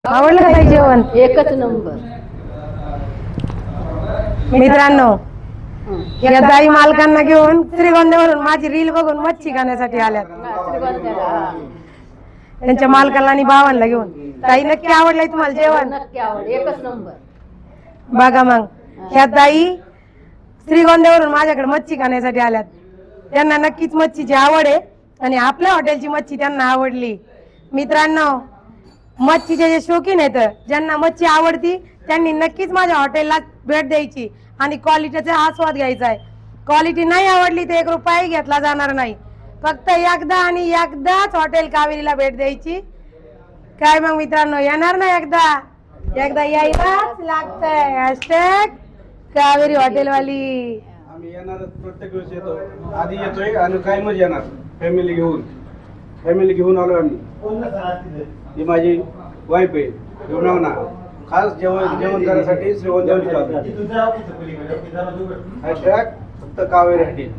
आवडलं का ताई जेवण? एकच नंबर. मित्रांनो, या ताई मालकांना घेऊन श्रीगोंद्यावरून माझी रील बघून मच्छी खाण्यासाठी आल्यात. त्यांच्या मालकाला आणि भावांना घेऊन. ताई नक्की आवडलंय तुम्हाला जेवण? नक्की आवड, एकच नंबर. बघा मग, ह्या ताई श्रीगोंद्यावरून माझ्याकडे मच्छी खाण्यासाठी आल्यात. त्यांना नक्कीच मच्छीची आवड आहे आणि आपल्या हॉटेलची मच्छी त्यांना आवडली. मित्रांनो, मच्छीचे जे शौकीन आहेत, ज्यांना मच्छी आवडती, त्यांनी नक्कीच माझ्या हॉटेलला भेट द्यायची आणि क्वालिटीचा आस्वाद घ्यायचा आहे. क्वालिटी नाही आवडली तर 1 रुपयाही घेतला जाणार नाही. फक्त एकदा आणि एकदाच हॉटेल कावेरीला भेट द्यायची. काय मग मित्रांनो, येणार ना एकदा? एकदा यायलाच लागतंय. हॅशटॅग कावेरी हॉटेलवाली. आम्ही येणार प्रत्येक वेळेस येतो. आधी येतोय आणि काय मग येणार फॅमिली घेऊन आलो आम्ही. ही माझी वाईफ आहे घेऊन ना. खास जेवण करण्यासाठी श्रीगोंद्यावरून आलो. हॅशटॅग फक्त कावेरी हॉटेल.